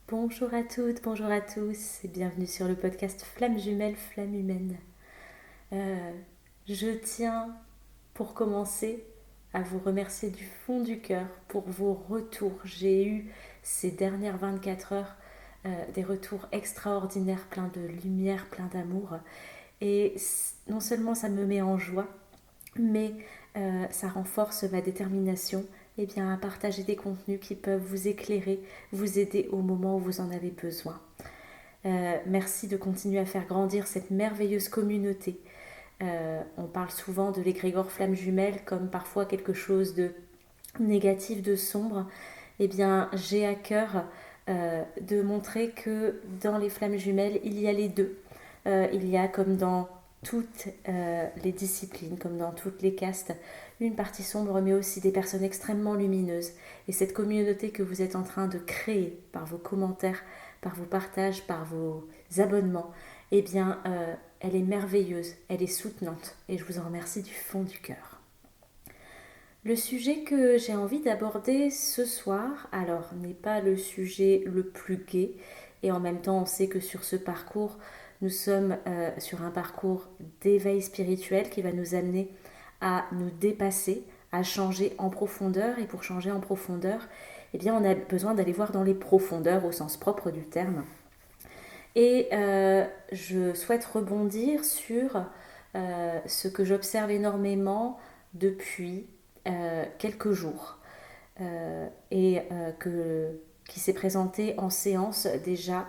Bonjour à toutes, bonjour à tous et bienvenue sur le podcast Flamme jumelle, flamme humaine. Euh, je tiens pour commencer à vous remercier du fond du cœur pour vos retours. J'ai eu ces dernières 24 heures des retours extraordinaires, pleins de lumière, pleins d'amour. Et non seulement ça me met en joie, mais ça renforce ma détermination à partager des contenus qui peuvent vous éclairer, vous aider au moment où vous en avez besoin. Merci de continuer à faire grandir cette merveilleuse communauté. On parle souvent de l'égrégore flamme jumelle comme parfois quelque chose de négatif, de sombre. Eh bien, j'ai à cœur de montrer que dans les flammes jumelles, il y a les deux. Il y a, comme dans toutes les disciplines, comme dans toutes les castes, une partie sombre, mais aussi des personnes extrêmement lumineuses. Et cette communauté que vous êtes en train de créer par vos commentaires, par vos partages, par vos abonnements, elle est merveilleuse, elle est soutenante. Et je vous en remercie du fond du cœur. Le sujet que j'ai envie d'aborder ce soir, alors n'est pas le sujet le plus gai, et en même temps on sait que sur ce parcours, nous sommes sur un parcours d'éveil spirituel qui va nous amener à nous dépasser, à changer en profondeur, et pour changer en profondeur, on a besoin d'aller voir dans les profondeurs au sens propre du terme. Et je souhaite rebondir sur ce que j'observe énormément depuis quelques jours qui s'est présenté en séance déjà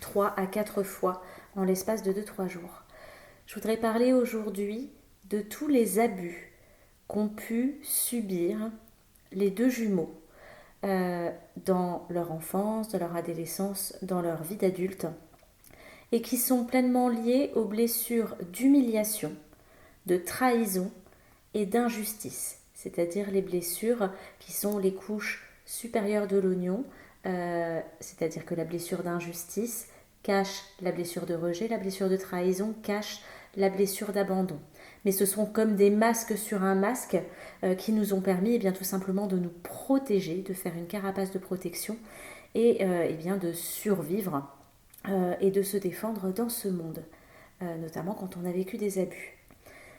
3 à 4 fois en l'espace de 2-3 jours. Je voudrais parler aujourd'hui de tous les abus qu'ont pu subir les deux jumeaux dans leur enfance, dans leur adolescence, dans leur vie d'adulte, et qui sont pleinement liés aux blessures d'humiliation, de trahison et d'injustice, c'est-à-dire les blessures qui sont les couches supérieures de l'oignon, c'est-à-dire que la blessure d'injustice cache la blessure de rejet, la blessure de trahison cache la blessure d'abandon. Mais ce sont comme des masques sur un masque qui nous ont permis tout simplement de nous protéger, de faire une carapace de protection et de survivre et de se défendre dans ce monde, notamment quand on a vécu des abus.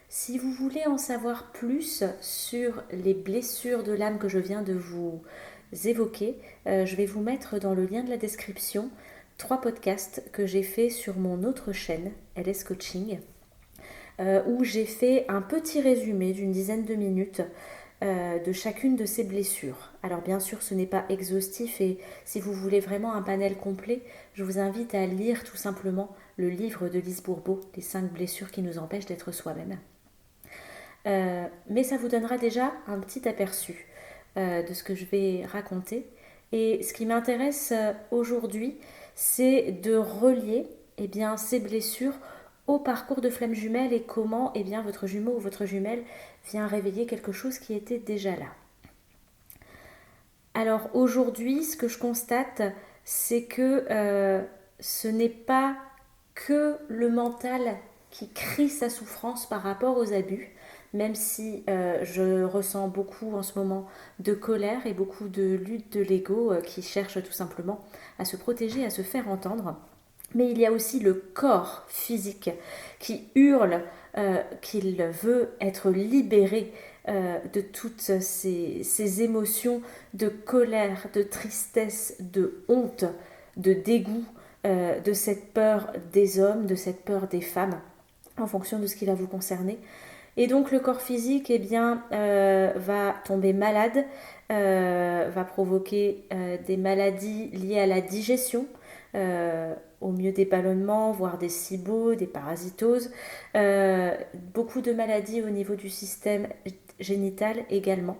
Si vous voulez en savoir plus sur les blessures de l'âme que je viens de vous évoquer, je vais vous mettre dans le lien de la description 3 podcasts que j'ai fait sur mon autre chaîne, LS Coaching, où j'ai fait un petit résumé d'une dizaine de minutes de chacune de ces blessures. Alors bien sûr, ce n'est pas exhaustif et si vous voulez vraiment un panel complet, je vous invite à lire tout simplement le livre de Lise Bourbeau, Les 5 blessures qui nous empêchent d'être soi-même. Mais ça vous donnera déjà un petit aperçu de ce que je vais raconter. Et ce qui m'intéresse aujourd'hui, c'est de relier ces blessures au parcours de flamme jumelle et comment votre jumeau ou votre jumelle vient réveiller quelque chose qui était déjà là. Alors aujourd'hui, ce que je constate, c'est que ce n'est pas que le mental qui crie sa souffrance par rapport aux abus, même si je ressens beaucoup en ce moment de colère et beaucoup de lutte de l'ego qui cherche tout simplement à se protéger, à se faire entendre. Mais il y a aussi le corps physique qui hurle qu'il veut être libéré de toutes ces émotions de colère, de tristesse, de honte, de dégoût, de cette peur des hommes, de cette peur des femmes, en fonction de ce qui va vous concerner. Et donc le corps physique va tomber malade, va provoquer des maladies liées à la digestion, au mieux des ballonnements, voire des SIBO, des parasitoses, beaucoup de maladies au niveau du système génital également,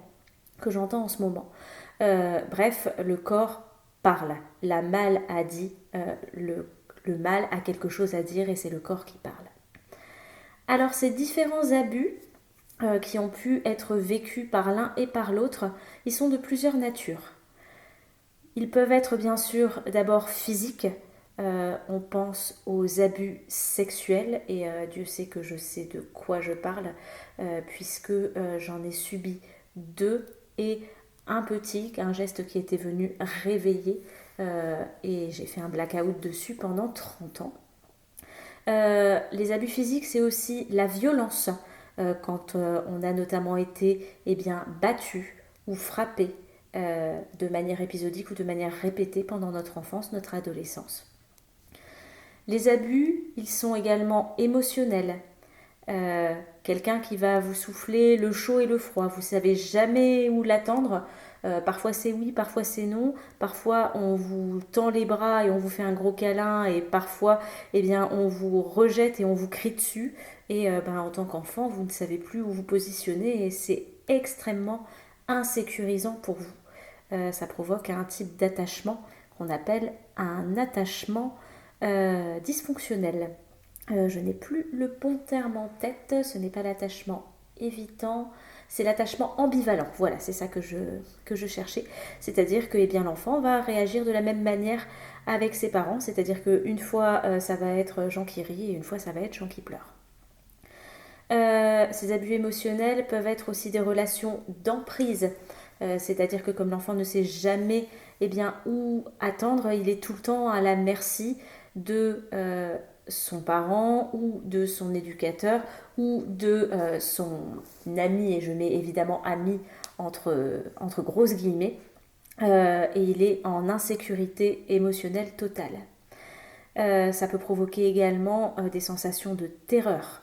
que j'entends en ce moment. Bref, le corps parle, la mal a dit, le mal a quelque chose à dire et c'est le corps qui parle. Alors ces différents abus qui ont pu être vécus par l'un et par l'autre, ils sont de plusieurs natures. Ils peuvent être bien sûr d'abord physiques, on pense aux abus sexuels et Dieu sait que je sais de quoi je parle puisque j'en ai subi 2 et un petit, un geste qui était venu réveiller, et j'ai fait un blackout dessus pendant 30 ans. Les abus physiques, c'est aussi la violence, quand on a notamment été battu ou frappé de manière épisodique ou de manière répétée pendant notre enfance, notre adolescence. Les abus, ils sont également émotionnels. Quelqu'un qui va vous souffler le chaud et le froid, vous savez jamais où l'attendre. Parfois c'est oui, parfois c'est non. Parfois on vous tend les bras et on vous fait un gros câlin, et parfois on vous rejette et on vous crie dessus. Et en tant qu'enfant, vous ne savez plus où vous positionner, et c'est extrêmement insécurisant pour vous. Ça provoque un type d'attachement qu'on appelle un attachement dysfonctionnel. Je n'ai plus le bon terme en tête, ce n'est pas l'attachement évitant, c'est l'attachement ambivalent. Voilà, c'est ça que je cherchais. C'est-à-dire que l'enfant va réagir de la même manière avec ses parents, c'est-à-dire qu'une fois ça va être Jean qui rit et une fois ça va être Jean qui pleure. Ces abus émotionnels peuvent être aussi des relations d'emprise, c'est-à-dire que comme l'enfant ne sait jamais où attendre, il est tout le temps à la merci de son parent ou de son éducateur ou de son ami, et je mets évidemment ami entre grosses guillemets, et il est en insécurité émotionnelle totale. Ça peut provoquer également des sensations de terreur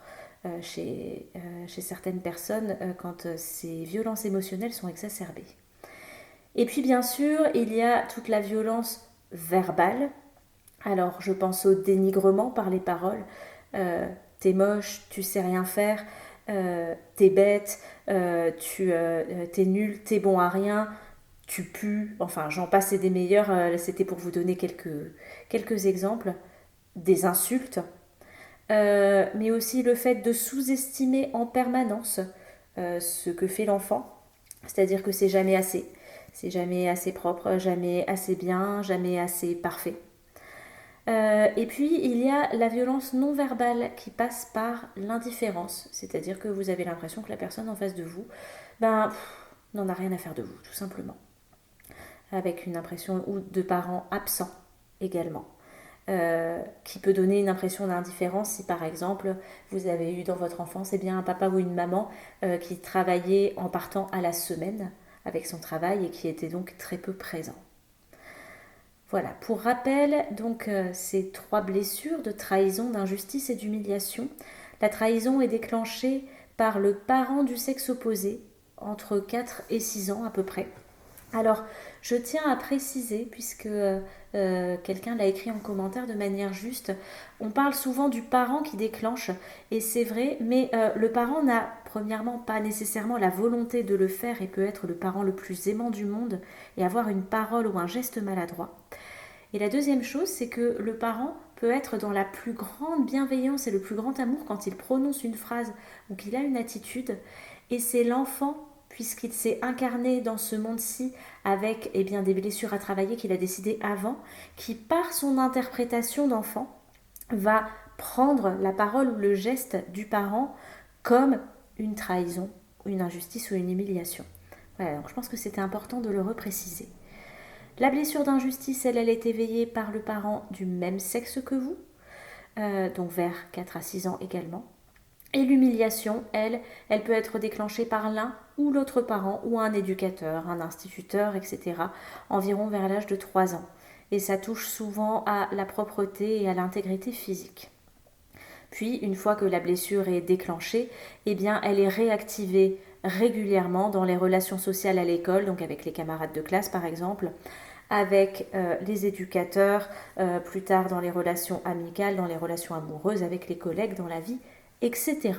chez certaines personnes quand ces violences émotionnelles sont exacerbées. Et puis bien sûr, il y a toute la violence verbale. Alors je pense au dénigrement par les paroles. T'es moche, tu sais rien faire, t'es bête, t'es nul, t'es bon à rien, tu pues. Enfin, j'en passe et des meilleurs. C'était pour vous donner quelques exemples. Des insultes, mais aussi le fait de sous-estimer en permanence ce que fait l'enfant. C'est-à-dire que c'est jamais assez. C'est jamais assez propre, jamais assez bien, jamais assez parfait. Et puis, il y a la violence non verbale qui passe par l'indifférence. C'est-à-dire que vous avez l'impression que la personne en face de vous n'en a rien à faire de vous, tout simplement. Avec une impression ou de parents absents également. Qui peut donner une impression d'indifférence si par exemple vous avez eu dans votre enfance un papa ou une maman qui travaillait en partant à la semaine avec son travail et qui était donc très peu présent. Voilà, pour rappel, donc ces 3 blessures de trahison, d'injustice et d'humiliation. La trahison est déclenchée par le parent du sexe opposé entre 4 et 6 ans à peu près. Alors, je tiens à préciser, puisque quelqu'un l'a écrit en commentaire de manière juste, on parle souvent du parent qui déclenche, et c'est vrai, mais le parent n'a premièrement pas nécessairement la volonté de le faire et peut être le parent le plus aimant du monde et avoir une parole ou un geste maladroit. Et la deuxième chose, c'est que le parent peut être dans la plus grande bienveillance et le plus grand amour quand il prononce une phrase ou qu'il a une attitude, et c'est l'enfant, puisqu'il s'est incarné dans ce monde-ci avec des blessures à travailler qu'il a décidé avant, qui par son interprétation d'enfant va prendre la parole ou le geste du parent comme une trahison, une injustice ou une humiliation. Voilà, donc je pense que c'était important de le repréciser. La blessure d'injustice, elle est éveillée par le parent du même sexe que vous, donc vers 4 à 6 ans également. Et l'humiliation, elle peut être déclenchée par l'un ou l'autre parent ou un éducateur, un instituteur, etc. environ vers l'âge de 3 ans. Et ça touche souvent à la propreté et à l'intégrité physique. Puis, une fois que la blessure est déclenchée, elle est réactivée régulièrement dans les relations sociales à l'école, donc avec les camarades de classe par exemple, avec les éducateurs, plus tard dans les relations amicales, dans les relations amoureuses, avec les collègues, dans la vie, etc.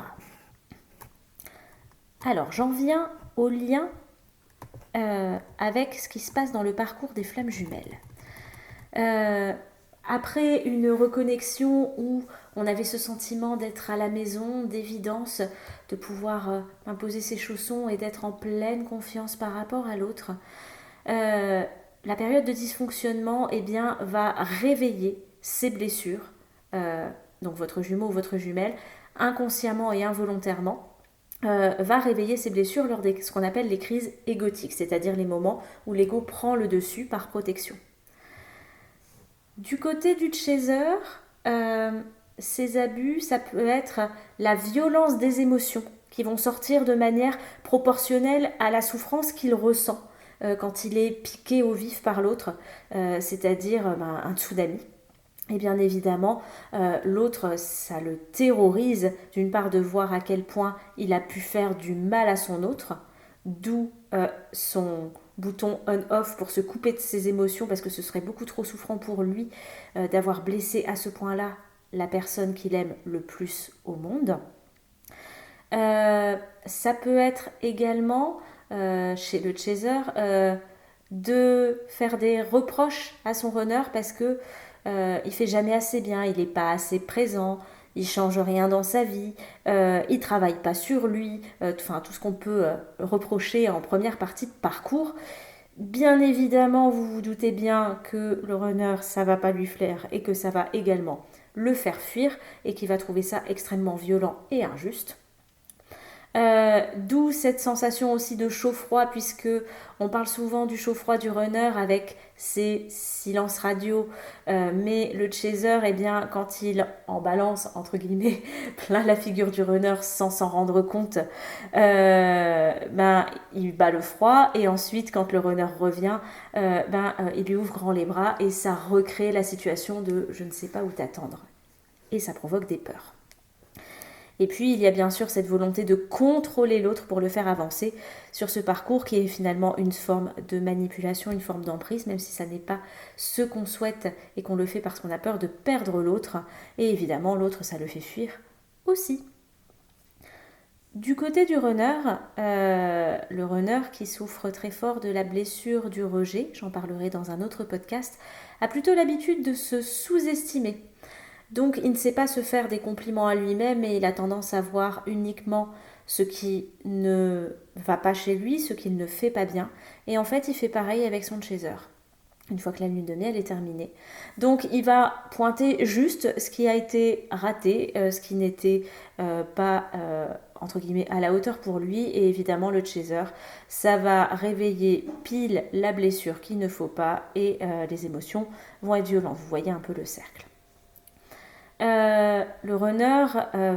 Alors, j'en viens au lien avec ce qui se passe dans le parcours des flammes jumelles. Après une reconnexion où on avait ce sentiment d'être à la maison, d'évidence, de pouvoir imposer ses chaussons et d'être en pleine confiance par rapport à l'autre, la période de dysfonctionnement va réveiller ces blessures, donc votre jumeau ou votre jumelle, inconsciemment et involontairement, va réveiller ses blessures lors de ce qu'on appelle les crises égotiques, c'est-à-dire les moments où l'ego prend le dessus par protection. Du côté du chaser, ces abus, ça peut être la violence des émotions qui vont sortir de manière proportionnelle à la souffrance qu'il ressent quand il est piqué au vif par l'autre, c'est-à-dire un tsunami. Et bien évidemment, l'autre, ça le terrorise, d'une part de voir à quel point il a pu faire du mal à son autre, d'où son bouton on-off pour se couper de ses émotions, parce que ce serait beaucoup trop souffrant pour lui d'avoir blessé à ce point-là la personne qu'il aime le plus au monde. Ça peut être également, chez le chaser, de faire des reproches à son runner parce que il fait jamais assez bien, il n'est pas assez présent, il change rien dans sa vie, il travaille pas sur lui, enfin tout ce qu'on peut reprocher en première partie de parcours. Bien évidemment, vous vous doutez bien que le runner, ça va pas lui plaire et que ça va également le faire fuir et qu'il va trouver ça extrêmement violent et injuste. D'où cette sensation aussi de chaud-froid, puisque on parle souvent du chaud-froid du runner avec ses silences radio, mais le chaser, eh bien, quand il en balance entre guillemets plein la figure du runner sans s'en rendre compte, il bat le froid, et ensuite quand le runner revient, il lui ouvre grand les bras et ça recrée la situation de je ne sais pas où t'attendre, et ça provoque des peurs. Et puis il y a bien sûr cette volonté de contrôler l'autre pour le faire avancer sur ce parcours qui est finalement une forme de manipulation, une forme d'emprise, même si ça n'est pas ce qu'on souhaite et qu'on le fait parce qu'on a peur de perdre l'autre. Et évidemment l'autre, ça le fait fuir aussi. Du côté du runner, le runner qui souffre très fort de la blessure du rejet, j'en parlerai dans un autre podcast, a plutôt l'habitude de se sous-estimer. Donc il ne sait pas se faire des compliments à lui-même et il a tendance à voir uniquement ce qui ne va pas chez lui, ce qu'il ne fait pas bien. Et en fait, il fait pareil avec son chaser. Une fois que la lune de miel est terminée. Donc il va pointer juste ce qui a été raté, ce qui n'était pas entre guillemets à la hauteur pour lui. Et évidemment le chaser, ça va réveiller pile la blessure qu'il ne faut pas et les émotions vont être violentes. Vous voyez un peu le cercle. Le runner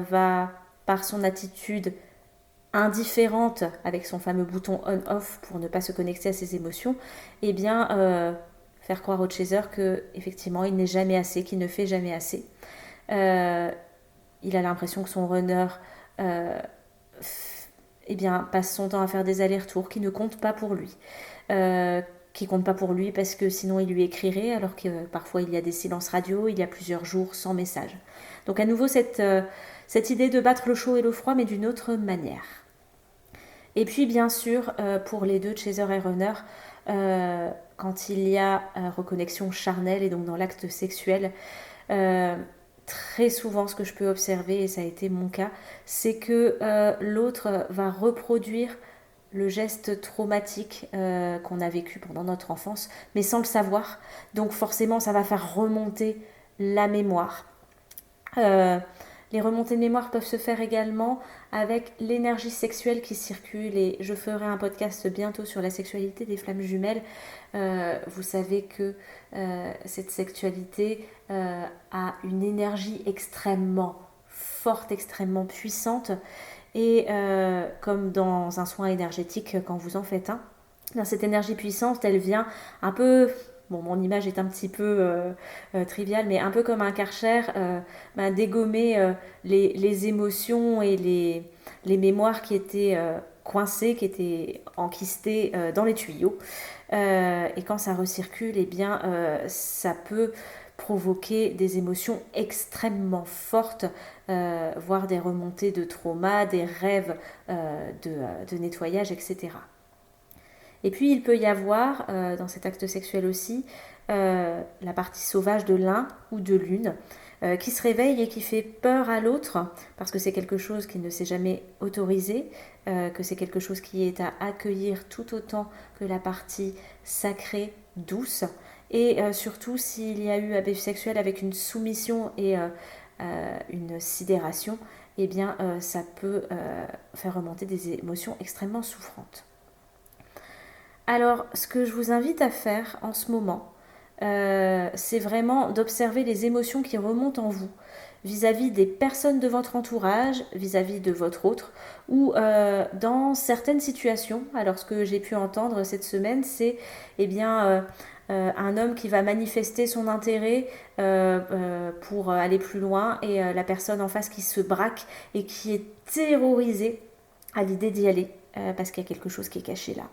va, par son attitude indifférente avec son fameux bouton on-off pour ne pas se connecter à ses émotions, eh bien faire croire au chaser que effectivement il n'est jamais assez, qu'il ne fait jamais assez. Il a l'impression que son runner passe son temps à faire des allers-retours qui ne comptent pas pour lui. Qui compte pas pour lui parce que sinon il lui écrirait, alors que parfois il y a des silences radio, il y a plusieurs jours sans message. Donc à nouveau cette idée de battre le chaud et le froid, mais d'une autre manière. Et puis bien sûr, pour les deux, chaser et runner, quand il y a reconnexion charnelle et donc dans l'acte sexuel, très souvent ce que je peux observer, et ça a été mon cas, c'est que l'autre va reproduire le geste traumatique qu'on a vécu pendant notre enfance, mais sans le savoir. Donc forcément, ça va faire remonter la mémoire. Les remontées de mémoire peuvent se faire également avec l'énergie sexuelle qui circule, et je ferai un podcast bientôt sur la sexualité des flammes jumelles. Vous savez que cette sexualité a une énergie extrêmement forte, extrêmement puissante, et comme dans un soin énergétique quand vous en faites un, cette énergie puissante, elle vient un peu, bon mon image est un petit peu triviale, mais un peu comme un Karcher, dégommer les émotions et les mémoires qui étaient coincées, qui étaient enquistées dans les tuyaux. Et quand ça recircule, eh bien ça peut provoquer des émotions extrêmement fortes, voire des remontées de trauma, des rêves de nettoyage, etc. Et puis il peut y avoir dans cet acte sexuel aussi la partie sauvage de l'un ou de l'une qui se réveille et qui fait peur à l'autre parce que c'est quelque chose qui ne s'est jamais autorisé, que c'est quelque chose qui est à accueillir tout autant que la partie sacrée, douce. Et surtout s'il y a eu abus sexuel avec une soumission et une sidération, eh bien ça peut faire remonter des émotions extrêmement souffrantes. Alors, ce que je vous invite à faire en ce moment, c'est vraiment d'observer les émotions qui remontent en vous vis-à-vis des personnes de votre entourage, vis-à-vis de votre autre, ou dans certaines situations. Alors, ce que j'ai pu entendre cette semaine, c'est eh bien, un homme qui va manifester son intérêt pour aller plus loin et la personne en face qui se braque et qui est terrorisée à l'idée d'y aller parce qu'il y a quelque chose qui est caché là.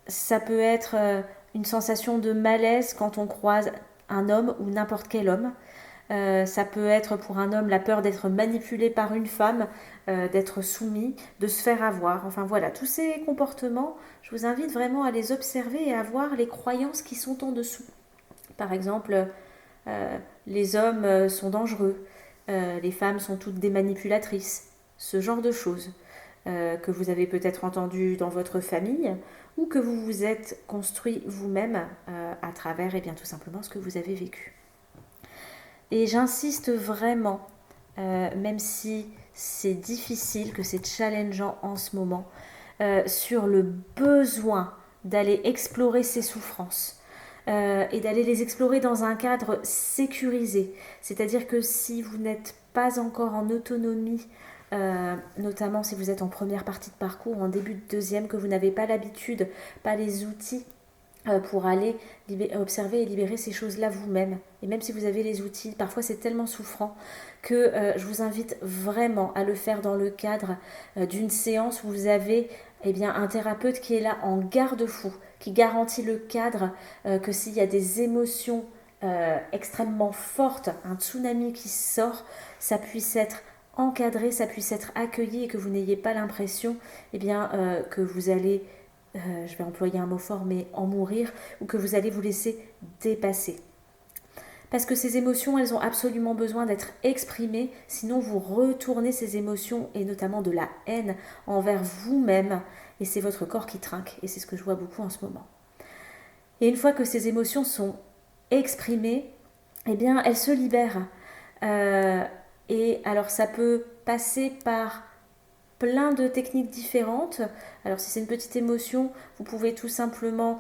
Ça peut être une sensation de malaise quand on croise un homme ou n'importe quel homme. Ça peut être pour un homme la peur d'être manipulé par une femme, d'être soumis, de se faire avoir. Enfin voilà, tous ces comportements, je vous invite vraiment à les observer et à voir les croyances qui sont en dessous. Par exemple, les hommes sont dangereux, les femmes sont toutes des manipulatrices, ce genre de choses que vous avez peut-être entendu dans votre famille ou que vous vous êtes construit vous-même à travers bien, tout simplement ce que vous avez vécu. Et j'insiste vraiment, même si c'est difficile, que c'est challengeant en ce moment, sur le besoin d'aller explorer ces souffrances et d'aller les explorer dans un cadre sécurisé. C'est-à-dire que si vous n'êtes pas encore en autonomie, notamment si vous êtes en première partie de parcours, en début de deuxième, que vous n'avez pas l'habitude, pas les outils pour aller observer et libérer ces choses-là vous-même. Et même si vous avez les outils, parfois c'est tellement souffrant que je vous invite vraiment à le faire dans le cadre d'une séance où vous avez un thérapeute qui est là en garde-fou, qui garantit le cadre, que s'il y a des émotions extrêmement fortes, un tsunami qui sort, ça puisse être encadré, ça puisse être accueilli et que vous n'ayez pas l'impression que vous allez je vais employer un mot fort, mais en mourir, ou que vous allez vous laisser dépasser. Parce que ces émotions, elles ont absolument besoin d'être exprimées, sinon vous retournez ces émotions, et notamment de la haine, envers vous-même, et c'est votre corps qui trinque, et c'est ce que je vois beaucoup en ce moment. Et une fois que ces émotions sont exprimées, elles se libèrent. Et alors ça peut passer par plein de techniques différentes. Alors si c'est une petite émotion, vous pouvez tout simplement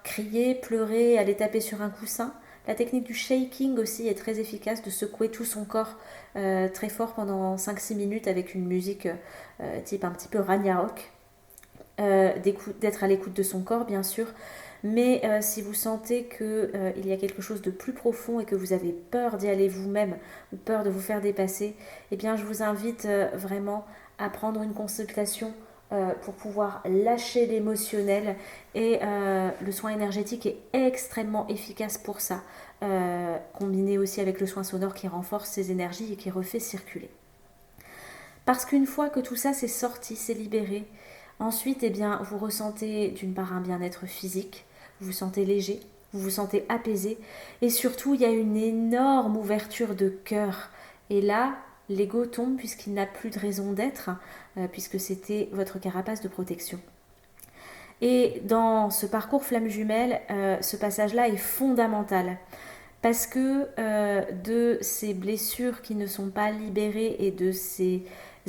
crier, pleurer, aller taper sur un coussin. La technique du shaking aussi est très efficace, de secouer tout son corps très fort pendant 5-6 minutes avec une musique type un petit peu Ragnarok. D'être à l'écoute de son corps bien sûr, mais si vous sentez qu'il y a quelque chose de plus profond et que vous avez peur d'y aller vous-même ou peur de vous faire dépasser, je vous invite vraiment à prendre une consultation pour pouvoir lâcher l'émotionnel et le soin énergétique est extrêmement efficace pour ça, combiné aussi avec le soin sonore qui renforce ces énergies et qui refait circuler. Parce qu'une fois que tout ça c'est sorti, c'est libéré, ensuite vous ressentez d'une part un bien-être physique, vous vous sentez léger, vous vous sentez apaisé et surtout il y a une énorme ouverture de cœur. Et là, l'ego tombe puisqu'il n'a plus de raison d'être, puisque c'était votre carapace de protection. Et dans ce parcours flamme jumelle, ce passage-là est fondamental. Parce que de ces blessures qui ne sont pas libérées et de ces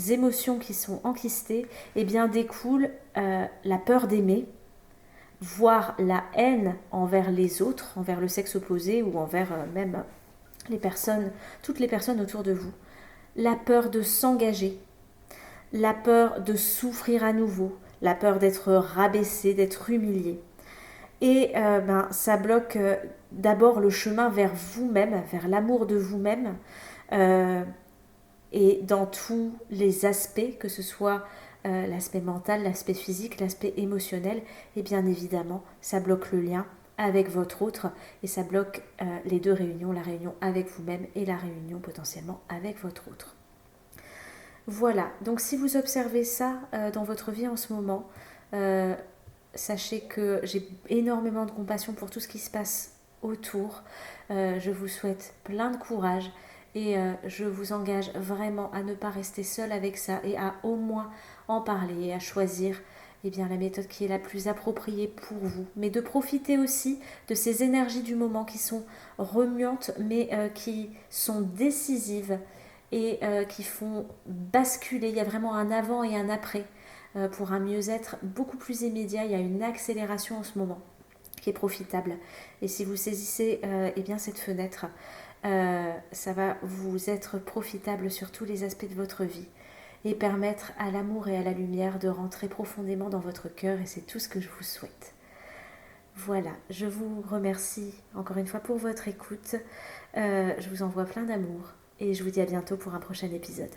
émotions qui sont enquistées, découle la peur d'aimer, voire la haine envers les autres, envers le sexe opposé ou envers même toutes les personnes autour de vous. La peur de s'engager, la peur de souffrir à nouveau, la peur d'être rabaissé, d'être humilié. Et ça bloque d'abord le chemin vers vous-même, vers l'amour de vous-même, et dans tous les aspects, que ce soit l'aspect mental, l'aspect physique, l'aspect émotionnel, et bien évidemment, ça bloque le lien avec votre autre, et ça bloque les deux réunions, la réunion avec vous-même et la réunion potentiellement avec votre autre. Voilà, donc si vous observez ça dans votre vie en ce moment, sachez que j'ai énormément de compassion pour tout ce qui se passe autour. Je vous souhaite plein de courage et je vous engage vraiment à ne pas rester seul avec ça et à au moins en parler et à choisir la méthode qui est la plus appropriée pour vous. Mais de profiter aussi de ces énergies du moment qui sont remuantes mais qui sont décisives et qui font basculer. Il y a vraiment un avant et un après pour un mieux-être beaucoup plus immédiat. Il y a une accélération en ce moment qui est profitable. Et si vous saisissez eh bien cette fenêtre, ça va vous être profitable sur tous les aspects de votre vie et permettre à l'amour et à la lumière de rentrer profondément dans votre cœur, et c'est tout ce que je vous souhaite. Voilà, je vous remercie encore une fois pour votre écoute. Je vous envoie plein d'amour et je vous dis à bientôt pour un prochain épisode.